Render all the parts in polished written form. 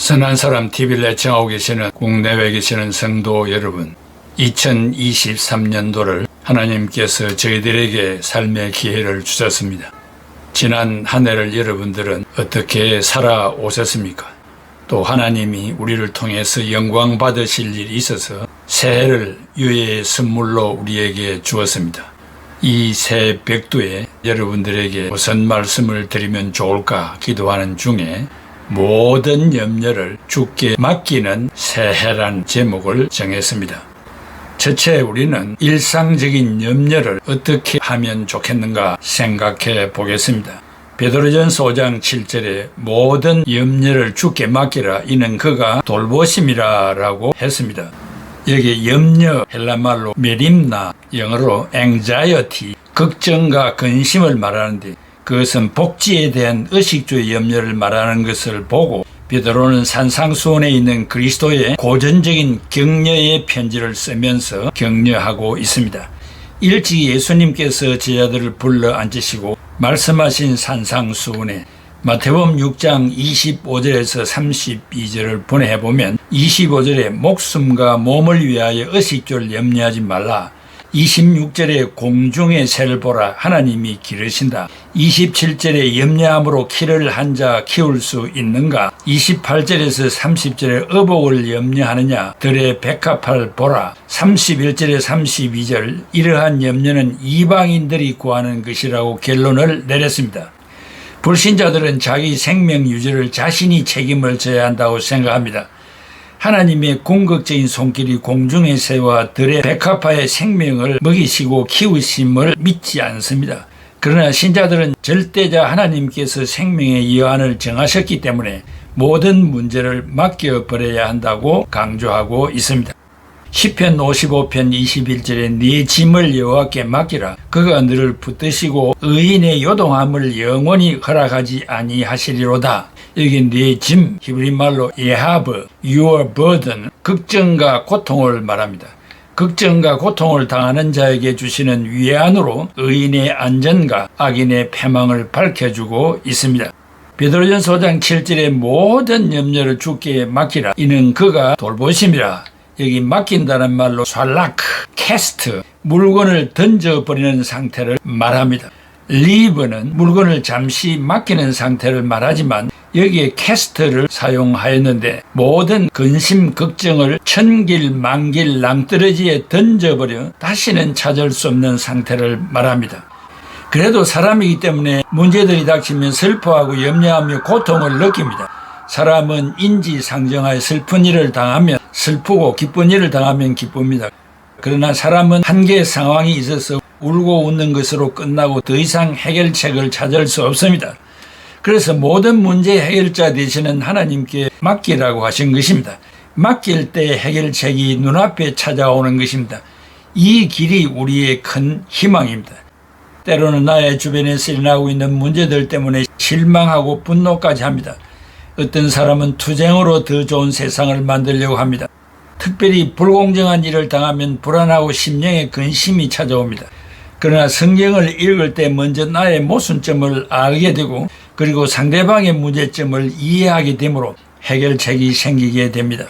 선한 사람 TV를 애청하고 계시는 국내외에 계시는 성도 여러분, 2023년도를 하나님께서 저희들에게 삶의 기회를 주셨습니다. 지난 한 해를 여러분들은 어떻게 살아오셨습니까? 또 하나님이 우리를 통해서 영광 받으실 일이 있어서 새해를 유예의 선물로 우리에게 주었습니다. 이 새 벽두에 여러분들에게 무슨 말씀을 드리면 좋을까 기도하는 중에 모든 염려를 주께 맡기는 새해란 제목을 정했습니다. 첫째, 우리는 일상적인 염려를 어떻게 하면 좋겠는가 생각해 보겠습니다. 베드로전서 5장 7절에 모든 염려를 주께 맡기라 이는 그가 돌보심이라 라고 했습니다. 여기 염려, 헬라말로 메림나, 영어로 anxiety, 걱정과 근심을 말하는데 그것은 복지에 대한 의식주의 염려를 말하는 것을 보고 베드로는 산상수훈에 있는 그리스도의 고전적인 격려의 편지를 쓰면서 격려하고 있습니다. 일찍이 예수님께서 제자들을 불러 앉으시고 말씀하신 산상수훈에 마태복음 6장 25절에서 32절을 분해해보면 25절에 목숨과 몸을 위하여 의식주를 염려하지 말라. 26절에 공중의 새를 보라 하나님이 기르신다. 27절에 염려함으로 키를 한 자 키울 수 있는가. 28절에서 30절에 의복을 염려하느냐 들의 백합을 보라. 31절에 32절 이러한 염려는 이방인들이 구하는 것이라고 결론을 내렸습니다. 불신자들은 자기 생명 유지를 자신이 책임을 져야 한다고 생각합니다. 하나님의 궁극적인 손길이 공중의 새와 들의 백합화의 생명을 먹이시고 키우심을 믿지 않습니다. 그러나 신자들은 절대자 하나님께서 생명의 여한을 정하셨기 때문에 모든 문제를 맡겨버려야 한다고 강조하고 있습니다. 시편 55편 21절에 네 짐을 여호와께 맡기라. 그가 너를 붙드시고 의인의 요동함을 영원히 허락하지 아니하시리로다. 여기 네 짐, 히브리 말로 예하브, your burden, 걱정과 고통을 말합니다. 걱정과 고통을 당하는 자에게 주시는 위안으로 의인의 안전과 악인의 패망을 밝혀주고 있습니다. 베드로전서 5장 7절에 모든 염려를 주께 맡기라. 이는 그가 돌보심이라. 여기 맡긴다는 말로 샬라크, 캐스트, 물건을 던져버리는 상태를 말합니다. 리브는 물건을 잠시 맡기는 상태를 말하지만 여기에 캐스트를 사용하였는데 모든 근심, 걱정을 천길, 만길, 낭떠러지에 던져버려 다시는 찾을 수 없는 상태를 말합니다. 그래도 사람이기 때문에 문제들이 닥치면 슬퍼하고 염려하며 고통을 느낍니다. 사람은 인지상정하여 슬픈 일을 당하면 슬프고 기쁜 일을 당하면 기쁩니다. 그러나 사람은 한계의 상황이 있어서 울고 웃는 것으로 끝나고 더 이상 해결책을 찾을 수 없습니다. 그래서 모든 문제의 해결자 되시는 하나님께 맡기라고 하신 것입니다. 맡길 때 해결책이 눈앞에 찾아오는 것입니다. 이 길이 우리의 큰 희망입니다. 때로는 나의 주변에서 일어나고 있는 문제들 때문에 실망하고 분노까지 합니다. 어떤 사람은 투쟁으로 더 좋은 세상을 만들려고 합니다. 특별히 불공정한 일을 당하면 불안하고 심령에 근심이 찾아옵니다. 그러나 성경을 읽을 때 먼저 나의 모순점을 알게 되고 그리고 상대방의 문제점을 이해하게 되므로 해결책이 생기게 됩니다.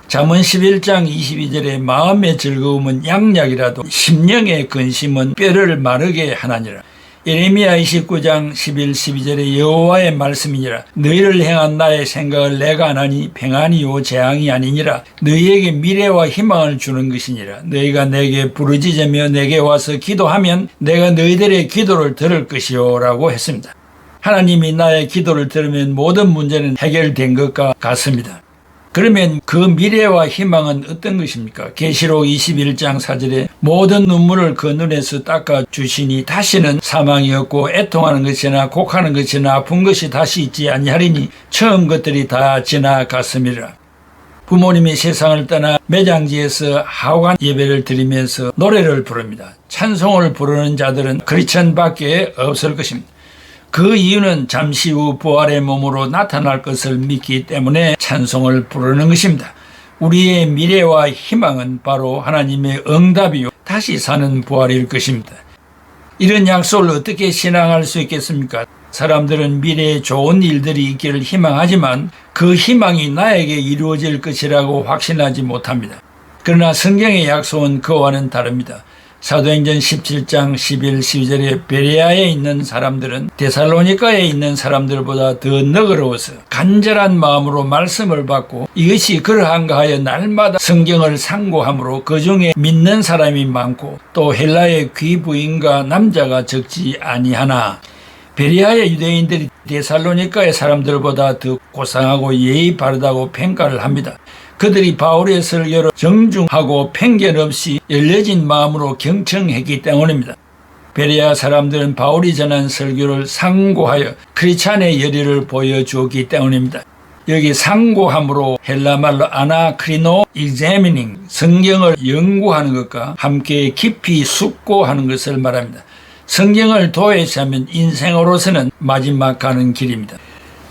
잠언 11장 22절에 마음의 즐거움은 양약이라도 심령의 근심은 뼈를 마르게 하나니라. 예레미야 29장 11, 12절에 여호와의 말씀이니라. 너희를 향한 나의 생각을 내가 안 하니 평안이요 재앙이 아니니라. 너희에게 미래와 희망을 주는 것이니라. 너희가 내게 부르짖으며 내게 와서 기도하면 내가 너희들의 기도를 들을 것이요 라고 했습니다. 하나님이 나의 기도를 들으면 모든 문제는 해결된 것과 같습니다. 그러면 그 미래와 희망은 어떤 것입니까? 계시록 21장 4절에 모든 눈물을 그 눈에서 닦아주시니 다시는 사망이 없고 애통하는 것이나 곡하는 것이나 아픈 것이 다시 있지 아니하리니 처음 것들이 다 지나갔음이라. 부모님이 세상을 떠나 매장지에서 하관 예배를 드리면서 노래를 부릅니다. 찬송을 부르는 자들은 크리스천밖에 없을 것입니다. 그 이유는 잠시 후 부활의 몸으로 나타날 것을 믿기 때문에 찬송을 부르는 것입니다. 우리의 미래와 희망은 바로 하나님의 응답이요 다시 사는 부활일 것입니다. 이런 약속을 어떻게 신앙할 수 있겠습니까? 사람들은 미래에 좋은 일들이 있기를 희망하지만 그 희망이 나에게 이루어질 것이라고 확신하지 못합니다. 그러나 성경의 약속은 그와는 다릅니다. 사도행전 17장 11, 12절에 베레아에 있는 사람들은 데살로니가에 있는 사람들보다 더 너그러워서 간절한 마음으로 말씀을 받고 이것이 그러한가 하여 날마다 성경을 상고함으로 그 중에 믿는 사람이 많고 또 헬라의 귀부인과 남자가 적지 아니하나 베레아의 유대인들이 데살로니가의 사람들보다 더 고상하고 예의 바르다고 평가를 합니다. 그들이 바울의 설교를 정중하고 편견 없이 열려진 마음으로 경청했기 때문입니다. 베레아 사람들은 바울이 전한 설교를 상고하여 크리스찬의 열의를 보여주었기 때문입니다. 여기 상고함으로 헬라말로 아나크리노 examining, 성경을 연구하는 것과 함께 깊이 숙고하는 것을 말합니다. 성경을 도외시하면 인생으로서는 마지막 가는 길입니다.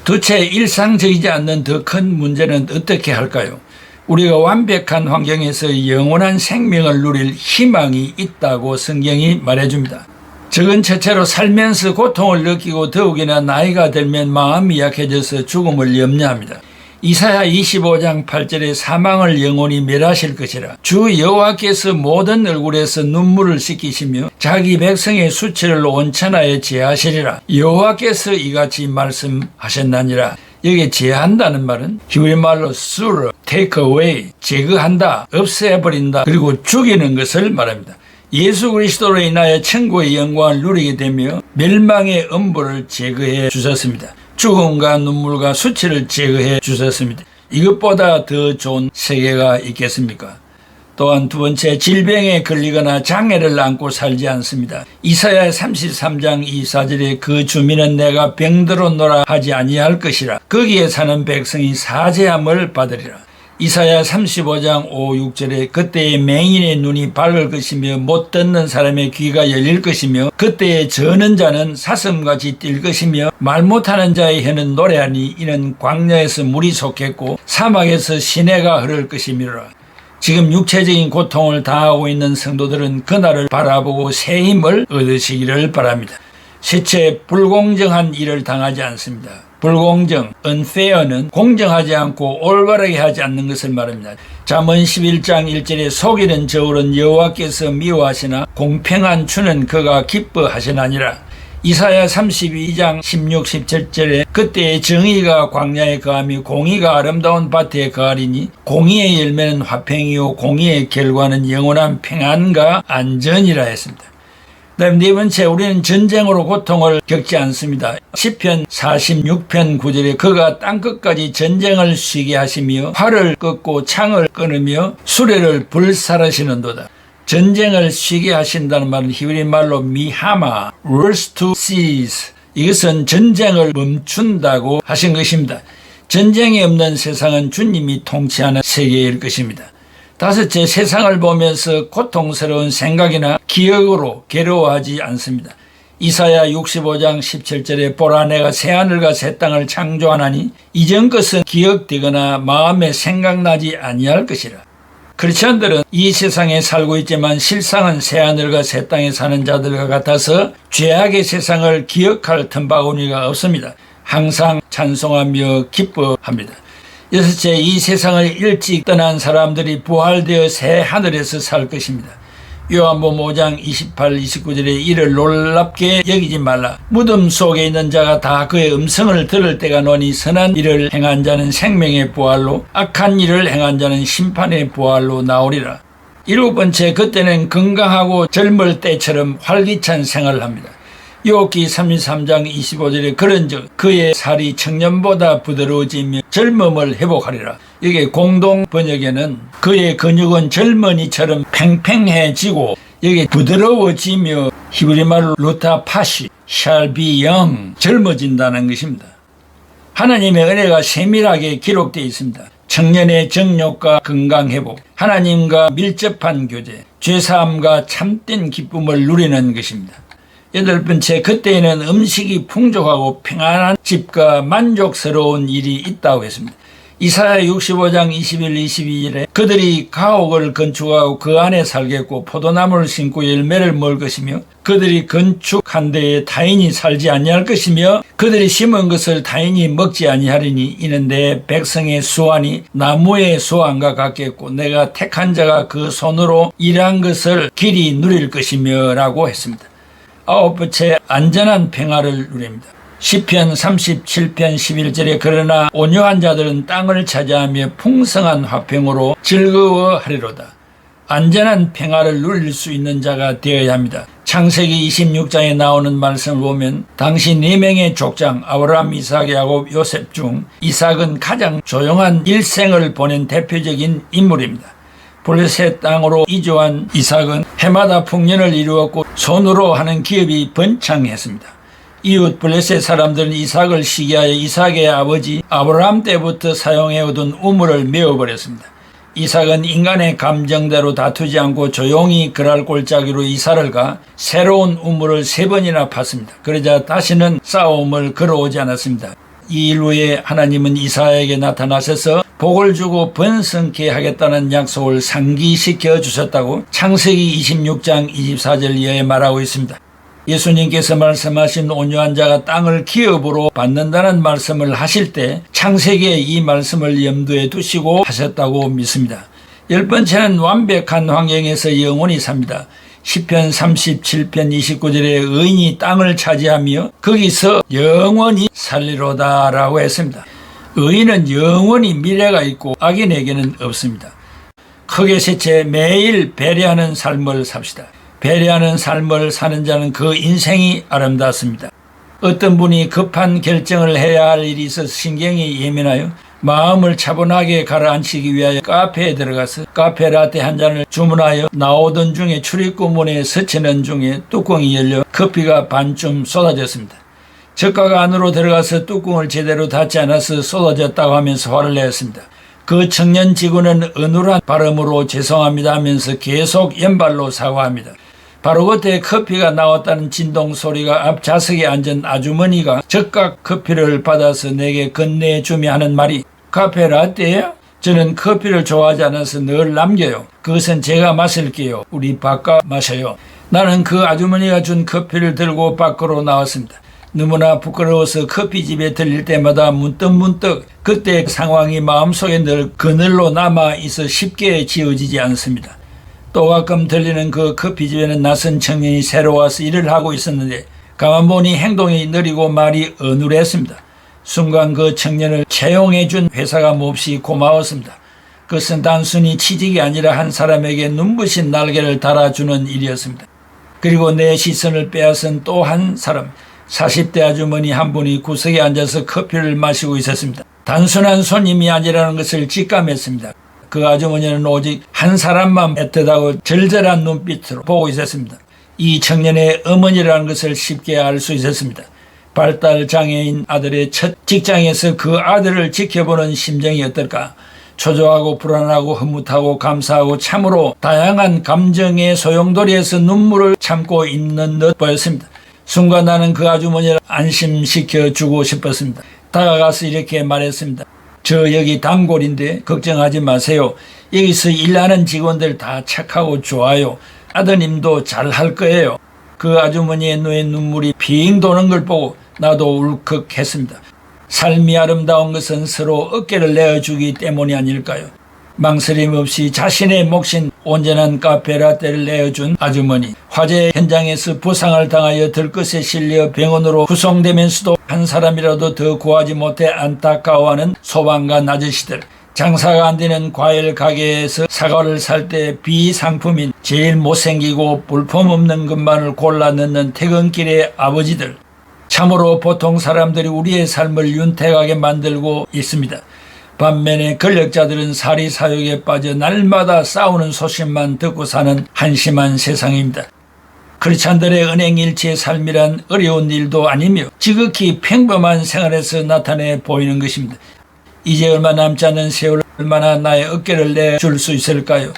도대체 일상적이지 않는 더 큰 문제는 어떻게 할까요? 우리가 완벽한 환경에서 영원한 생명을 누릴 희망이 있다고 성경이 말해줍니다. 적은 채채로 살면서 고통을 느끼고 더욱이나 나이가 들면 마음이 약해져서 죽음을 염려합니다. 이사야 25장 8절에 사망을 영원히 멸하실 것이라. 주 여호와께서 모든 얼굴에서 눈물을 씻기시며 자기 백성의 수치를 온천하에 제하시리라. 여호와께서 이같이 말씀하셨나니라. 여기에 제한다는 말은 히브리말로 sur, take away, 제거한다, 없애버린다, 그리고 죽이는 것을 말합니다. 예수 그리스도로 인하여 천국의 영광을 누리게 되며 멸망의 음보를 제거해 주셨습니다. 죽음과 눈물과 수치를 제거해 주셨습니다. 이것보다 더 좋은 세계가 있겠습니까? 또한 두 번째, 질병에 걸리거나 장애를 안고 살지 않습니다. 이사야 33장 24절에 그 주민은 내가 병들었노라 하지 아니할 것이라. 거기에 사는 백성이 사죄함을 받으리라. 이사야 35장 5, 6절에 그때의 맹인의 눈이 밝을 것이며 못 듣는 사람의 귀가 열릴 것이며 그때의 저는 자는 사슴같이 뛸 것이며 말 못하는 자의 혀는 노래하니 이는 광야에서 물이 솟겠고 사막에서 시내가 흐를 것이미라. 지금 육체적인 고통을 당하고 있는 성도들은 그날을 바라보고 새 힘을 얻으시기를 바랍니다. 셋째, 불공정한 일을 당하지 않습니다. 불공정, unfair는 공정하지 않고 올바르게 하지 않는 것을 말합니다. 잠언 11장 1절에 속이는 저울은 여호와께서 미워하시나 공평한 추는 그가 기뻐하시나니라. 이사야 32장 16, 17절에 그때의 정의가 광야에 거하며 공의가 아름다운 밭에 거하리니 공의의 열매는 화평이요 공의의 결과는 영원한 평안과 안전이라 했습니다. 그다음 네 번째, 우리는 전쟁으로 고통을 겪지 않습니다. 시편 46편 9절에 그가 땅끝까지 전쟁을 쉬게 하시며 활을 꺾고 창을 끊으며 수레를 불살하시는도다. 전쟁을 쉬게 하신다는 말은 히브리 말로 미하마, words to cease. 이것은 전쟁을 멈춘다고 하신 것입니다. 전쟁이 없는 세상은 주님이 통치하는 세계일 것입니다. 다섯째, 세상을 보면서 고통스러운 생각이나 기억으로 괴로워하지 않습니다. 이사야 65장 17절에 보라 내가 새하늘과 새 땅을 창조하나니 이전 것은 기억되거나 마음에 생각나지 아니할 것이라. 크리스천들은 이 세상에 살고 있지만 실상은 새하늘과 새 땅에 사는 자들과 같아서 죄악의 세상을 기억할 틈바구니가 없습니다. 항상 찬송하며 기뻐합니다. 여섯째, 이 세상을 일찍 떠난 사람들이 부활되어 새 하늘에서 살 것입니다. 요한복음 5장 28, 29절에 이를 놀랍게 여기지 말라. 무덤 속에 있는 자가 다 그의 음성을 들을 때가 노니 선한 일을 행한 자는 생명의 부활로 악한 일을 행한 자는 심판의 부활로 나오리라. 일곱 번째, 그때는 건강하고 젊을 때처럼 활기찬 생활을 합니다. 욥기 33장 25절에 그런즉 그의 살이 청년보다 부드러워지며 젊음을 회복하리라. 이게 공동 번역에는 그의 근육은 젊은이처럼 팽팽해지고 여기 부드러워지며 히브리말로 루타파시 shall be young, 젊어진다는 것입니다. 하나님의 은혜가 세밀하게 기록되어 있습니다. 청년의 정욕과 건강회복, 하나님과 밀접한 교제, 죄사함과 참된 기쁨을 누리는 것입니다. 여덟 번째, 그때에는 음식이 풍족하고 평안한 집과 만족스러운 일이 있다고 했습니다. 이사야 65장 21, 22절에 그들이 가옥을 건축하고 그 안에 살겠고 포도나무를 심고 열매를 먹을 것이며 그들이 건축한 데에 타인이 살지 아니할 것이며 그들이 심은 것을 타인이 먹지 아니하리니 이는 내 백성의 수완이 나무의 수완과 같겠고 내가 택한 자가 그 손으로 일한 것을 길이 누릴 것이며 라고 했습니다. 아홉 번째, 안전한 평화를 누립니다. 시편 37편 11절에 그러나 온유한 자들은 땅을 차지하며 풍성한 화평으로 즐거워하리로다. 안전한 평화를 누릴 수 있는 자가 되어야 합니다. 창세기 26장에 나오는 말씀을 보면 당시 4명의 족장 아브라함, 이삭, 야곱, 요셉 중 이삭은 가장 조용한 일생을 보낸 대표적인 인물입니다. 블레셋 땅으로 이주한 이삭은 해마다 풍년을 이루었고 손으로 하는 기업이 번창했습니다. 이웃 블레셋 사람들은 이삭을 시기하여 이삭의 아버지 아브라함 때부터 사용해오던 우물을 메워버렸습니다. 이삭은 인간의 감정대로 다투지 않고 조용히 그랄 골짜기로 이사를 가 새로운 우물을 3번이나 팠습니다. 그러자 다시는 싸움을 걸어오지 않았습니다. 이 일 후에 하나님은 이삭에게 나타나셔서 복을 주고 번성케 하겠다는 약속을 상기시켜 주셨다고 창세기 26장 24절 이하에 말하고 있습니다. 예수님께서 말씀하신 온유한 자가 땅을 기업으로 받는다는 말씀을 하실 때 창세기에 이 말씀을 염두에 두시고 하셨다고 믿습니다. 10번째는 완벽한 환경에서 영원히 삽니다. 시편 37편 29절에 의인이 땅을 차지하며 거기서 영원히 살리로다 라고 했습니다. 의인은 영원히 미래가 있고 악인에게는 없습니다. 크게 셋째, 매일 배려하는 삶을 삽시다. 배려하는 삶을 사는 자는 그 인생이 아름답습니다. 어떤 분이 급한 결정을 해야 할 일이 있어서 신경이 예민하여 마음을 차분하게 가라앉히기 위하여 카페에 들어가서 카페라떼 한 잔을 주문하여 나오던 중에 출입구 문에 스치는 중에 뚜껑이 열려 커피가 반쯤 쏟아졌습니다. 저가가 안으로 들어가서 뚜껑을 제대로 닫지 않아서 쏟아졌다고 하면서 화를 내었습니다. 그 청년 직원은 어눌한 발음으로 죄송합니다 하면서 계속 연발로 사과합니다. 바로 그때 커피가 나왔다는 진동 소리가 앞 좌석에 앉은 아주머니가 저가 커피를 받아서 내게 건네주며 하는 말이 카페 라떼예요? 저는 커피를 좋아하지 않아서 늘 남겨요. 그것은 제가 마실게요. 우리 바꿔 마셔요. 나는 그 아주머니가 준 커피를 들고 밖으로 나왔습니다. 너무나 부끄러워서 커피집에 들릴 때마다 문득문득 그때 상황이 마음속에 늘 그늘로 남아있어 쉽게 지워지지 않습니다. 또 가끔 들리는 그 커피집에는 낯선 청년이 새로 와서 일을 하고 있었는데 가만 보니 행동이 느리고 말이 어눌했습니다. 순간 그 청년을 채용해준 회사가 몹시 고마웠습니다. 그것은 단순히 취직이 아니라 한 사람에게 눈부신 날개를 달아주는 일이었습니다. 그리고 내 시선을 빼앗은 또 한 사람, 40대 아주머니 한 분이 구석에 앉아서 커피를 마시고 있었습니다. 단순한 손님이 아니라는 것을 직감했습니다. 그 아주머니는 오직 한 사람만 애틋하고 절절한 눈빛으로 보고 있었습니다. 이 청년의 어머니라는 것을 쉽게 알 수 있었습니다. 발달장애인 아들의 첫 직장에서 그 아들을 지켜보는 심정이 어떨까? 초조하고 불안하고 흐뭇하고 감사하고 참으로 다양한 감정의 소용돌이에서 눈물을 참고 있는 듯 보였습니다. 순간 나는 그 아주머니를 안심시켜주고 싶었습니다. 다가가서 이렇게 말했습니다. 저 여기 단골인데 걱정하지 마세요. 여기서 일하는 직원들 다 착하고 좋아요. 아드님도 잘할 거예요. 그 아주머니의 눈에 눈물이 빙 도는 걸 보고 나도 울컥했습니다. 삶이 아름다운 것은 서로 어깨를 내어주기 때문이 아닐까요? 망설임 없이 자신의 몫인 온전한 카페라떼를 내어준 아주머니, 화재 현장에서 부상을 당하여 들것에 실려 병원으로 구송되면서도 한 사람이라도 더 구하지 못해 안타까워하는 소방관 아저씨들, 장사가 안 되는 과일 가게에서 사과를 살 때 비상품인 제일 못생기고 볼품없는 것만을 골라 넣는 퇴근길의 아버지들, 참으로 보통 사람들이 우리의 삶을 윤택하게 만들고 있습니다. 반면에 권력자들은 사리사욕에 빠져 날마다 싸우는 소식만 듣고 사는 한심한 세상입니다. 크리스찬들의 은행일치의 삶이란 어려운 일도 아니며 지극히 평범한 생활에서 나타내 보이는 것입니다. 이제 얼마 남지 않은 세월 얼마나 나의 어깨를 내줄 수 있을까요?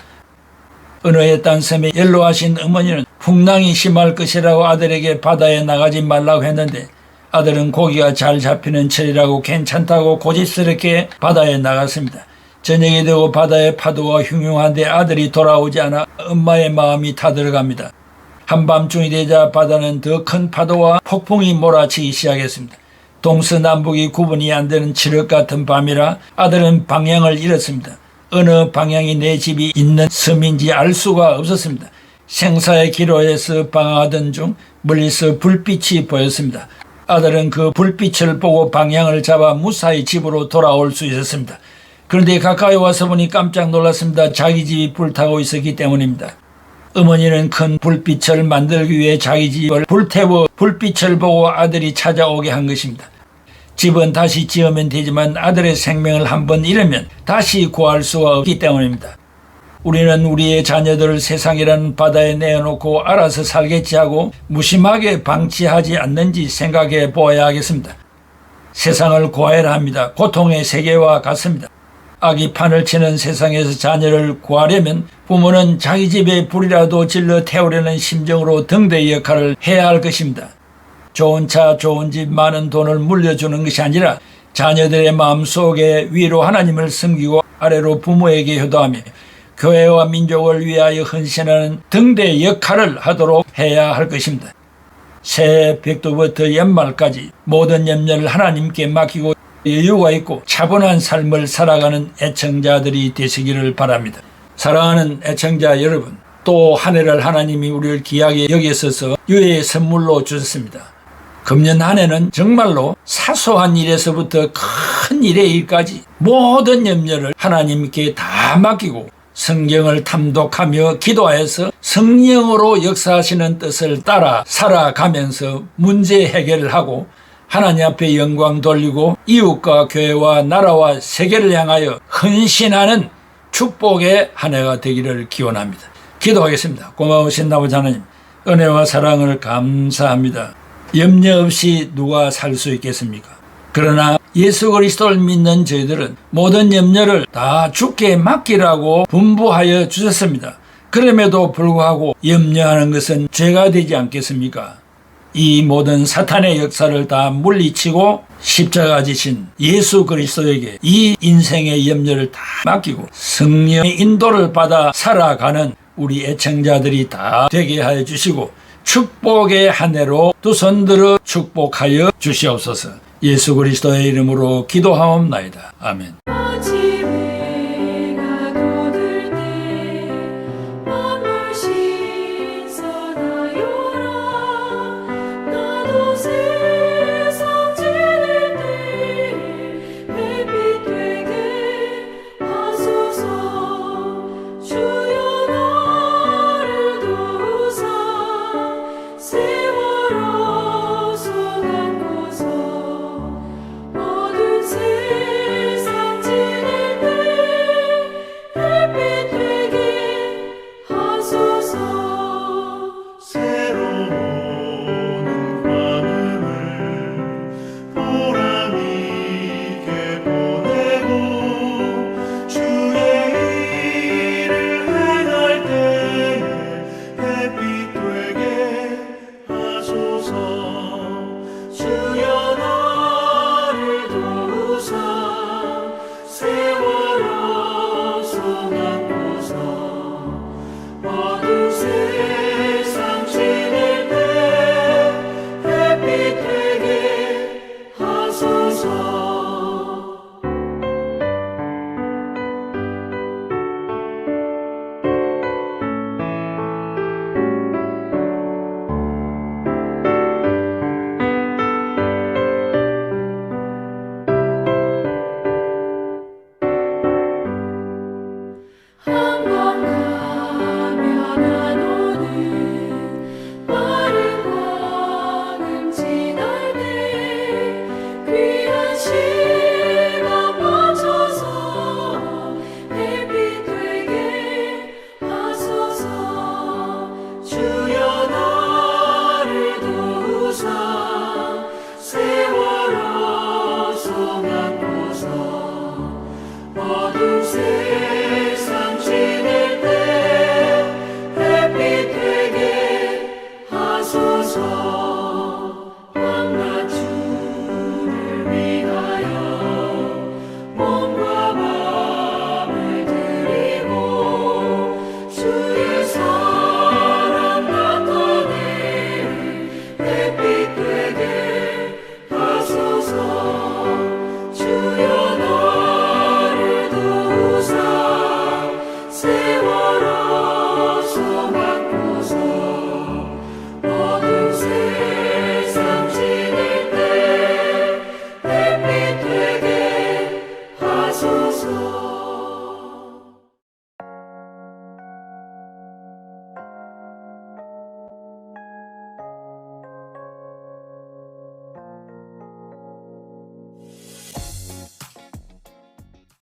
어느 해 딴섬에 연로하신 어머니는 풍랑이 심할 것이라고 아들에게 바다에 나가지 말라고 했는데 아들은 고기가 잘 잡히는 철이라고 괜찮다고 고집스럽게 바다에 나갔습니다. 저녁이 되고 바다의 파도가 흉흉한데 아들이 돌아오지 않아 엄마의 마음이 타들어갑니다. 한밤중이 되자 바다는 더 큰 파도와 폭풍이 몰아치기 시작했습니다. 동서남북이 구분이 안 되는 칠흑 같은 밤이라 아들은 방향을 잃었습니다. 어느 방향이 내 집이 있는 섬인지 알 수가 없었습니다. 생사의 기로에서 방황하던 중 멀리서 불빛이 보였습니다. 아들은 그 불빛을 보고 방향을 잡아 무사히 집으로 돌아올 수 있었습니다. 그런데 가까이 와서 보니 깜짝 놀랐습니다. 자기 집이 불타고 있었기 때문입니다. 어머니는 큰 불빛을 만들기 위해 자기 집을 불태워 불빛을 보고 아들이 찾아오게 한 것입니다. 집은 다시 지으면 되지만 아들의 생명을 한번 잃으면 다시 구할 수가 없기 때문입니다. 우리는 우리의 자녀들을 세상이라는 바다에 내어놓고 알아서 살겠지 하고 무심하게 방치하지 않는지 생각해 보아야 하겠습니다. 세상을 구하여야 합니다. 고통의 세계와 같습니다. 악이 판을 치는 세상에서 자녀를 구하려면 부모는 자기 집에 불이라도 질러 태우려는 심정으로 등대 역할을 해야 할 것입니다. 좋은 차, 좋은 집, 많은 돈을 물려주는 것이 아니라 자녀들의 마음속에 위로 하나님을 섬기고 아래로 부모에게 효도하며 교회와 민족을 위하여 헌신하는 등대 역할을 하도록 해야 할 것입니다. 새해 벽두부터 연말까지 모든 염려를 하나님께 맡기고 여유가 있고 차분한 삶을 살아가는 애청자들이 되시기를 바랍니다. 사랑하는 애청자 여러분, 또 한 해를 하나님이 우리를 귀하게 여기셔서 유해의 선물로 주셨습니다. 금년 한 해는 정말로 사소한 일에서부터 큰 일의 일까지 모든 염려를 하나님께 다 맡기고 성경을 탐독하며 기도하여서 성령으로 역사하시는 뜻을 따라 살아가면서 문제 해결을 하고 하나님 앞에 영광 돌리고 이웃과 교회와 나라와 세계를 향하여 헌신하는 축복의 한 해가 되기를 기원합니다. 기도하겠습니다. 고마우신 아버지 하나님, 은혜와 사랑을 감사합니다. 염려 없이 누가 살 수 있겠습니까? 그러나 예수 그리스도를 믿는 저희들은 모든 염려를 다 주께 맡기라고 분부하여 주셨습니다. 그럼에도 불구하고 염려하는 것은 죄가 되지 않겠습니까? 이 모든 사탄의 역사를 다 물리치고 십자가 지신 예수 그리스도에게 이 인생의 염려를 다 맡기고 성령의 인도를 받아 살아가는 우리 애청자들이 다 되게 하여 주시고 축복의 한 해로 두 손 들어 축복하여 주시옵소서. 예수 그리스도의 이름으로 기도하옵나이다. 아멘.